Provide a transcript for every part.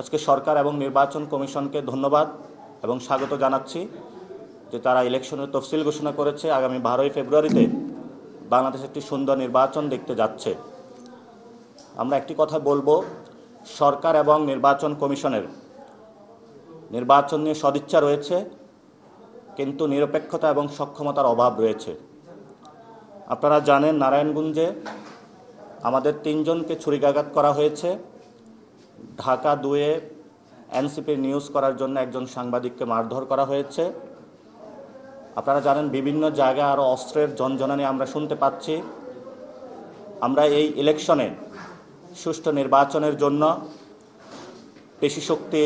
আজকে সরকার এবং নির্বাচন কমিশনকে ধন্যবাদ এবং স্বাগত জানাচ্ছি যে তারা ইলেকশনের তফসিল ঘোষণা করেছে। আগামী 12ই ফেব্রুয়ারিতে বাংলাদেশ একটি সুন্দর নির্বাচন দেখতে যাচ্ছে। আমরা একটি কথা বলবো, সরকার এবং নির্বাচন কমিশনের নির্বাচন নিয়ে সদিচ্ছা রয়েছে, কিন্তু নিরপেক্ষতা এবং সক্ষমতার অভাব রয়েছে। আপনারা জানেন, নারায়ণগঞ্জে আমাদের 3 জনকে ছুরিকাঘাত করা হয়েছে। ঢাকা 2-এ এনসিপির নিউজ করার জন্য একজন সাংবাদিককে মারধর করা হয়েছে। আপনারা জানেন, বিভিন্ন জায়গায় আরও অস্ত্রের ঝনঝনানি আমরা শুনতে পাচ্ছি। আমরা এই ইলেকশনে সুষ্ঠু নির্বাচনের জন্য পেশিশক্তি,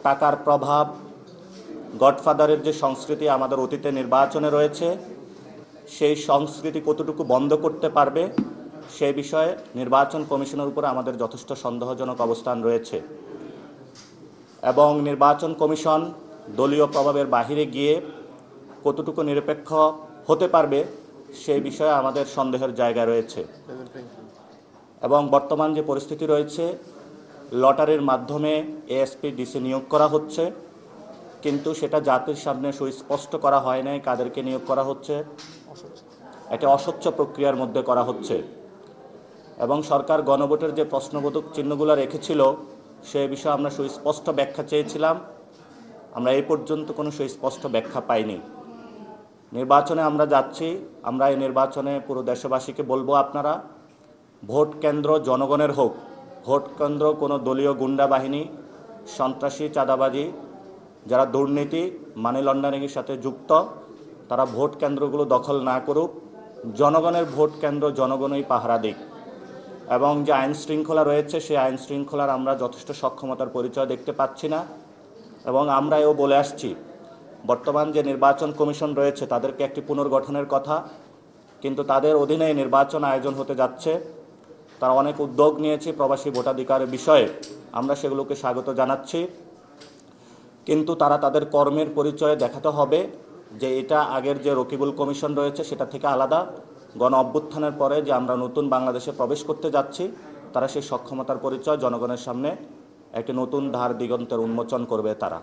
টাকার প্রভাব, গডফাদারের যে সংস্কৃতি আমাদের অতীতে নির্বাচনে রয়েছে, সেই সংস্কৃতি কতটুকু বন্ধ করতে পারবে সেই বিষয়ে নির্বাচন কমিশনের উপরে আমাদের যথেষ্ট সন্দেহজনক অবস্থান রয়েছে। এবং নির্বাচন কমিশন দলীয় প্রভাবের বাহিরে গিয়ে কতটুকু নিরপেক্ষ হতে পারবে সেই বিষয়ে আমাদের সন্দেহের জায়গা রয়েছে। এবং বর্তমান যে পরিস্থিতি রয়েছে, লটারির মাধ্যমে এএসপি ডিসি নিয়োগ করা হচ্ছে, কিন্তু সেটা জাতির সামনে সুস্পষ্ট করা হয় নাই কাদেরকে নিয়োগ করা হচ্ছে। একটা অস্বচ্ছ প্রক্রিয়ার মধ্যে করা হচ্ছে। এবং সরকার গণভোটের যে প্রশ্নবোধক চিহ্নগুলো রেখেছিল সে বিষয়ে আমরা সুস্পষ্ট ব্যাখ্যা চেয়েছিলাম। আমরা এই পর্যন্ত কোনো সুস্পষ্ট ব্যাখ্যা পাইনি। নির্বাচনে আমরা যাচ্ছি, আমরা এই নির্বাচনে পুরো দেশবাসীকে বলবো, আপনারা ভোট কেন্দ্র জনগণের হোক। ভোট কেন্দ্র কোনো দলীয় গুন্ডা বাহিনী, সন্ত্রাসী, চাঁদাবাজি, যারা দুর্নীতি, মানি লন্ডারিংয়ের সাথে যুক্ত, তারা ভোট কেন্দ্রগুলো দখল না করুক। জনগণের ভোট কেন্দ্র জনগণই পাহারা দিক। এবং যে আইন শৃঙ্খলা রয়েছে সেই আইন শৃঙ্খলার আমরা যথেষ্ট সক্ষমতার পরিচয় দেখতে পাচ্ছি না। এবং আমরা এও বলে আসছি, বর্তমান যে নির্বাচন কমিশন রয়েছে তাদেরকে একটি পুনর্গঠনের কথা, কিন্তু তাদের অধীনে নির্বাচন আয়োজন হতে যাচ্ছে। তারা অনেক উদ্যোগ নিয়েছে প্রবাসী ভোটাধিকারের বিষয়ে, আমরা সেগুলোকে স্বাগত জানাচ্ছি। কিন্তু তারা তাদের কর্মের পরিচয় দেখাতে হবে যে এটা আগের যে রকিবুল কমিশন রয়েছে সেটা থেকে আলাদা। গণ অভ্যুত্থানের পরে যে আমরা নতুন বাংলাদেশে প্রবেশ করতে যাচ্ছি, তারা সেই সক্ষমতার পরিচয় জনগণের সামনে একটি নতুন ধার দিগন্তের উন্মোচন করবে তারা।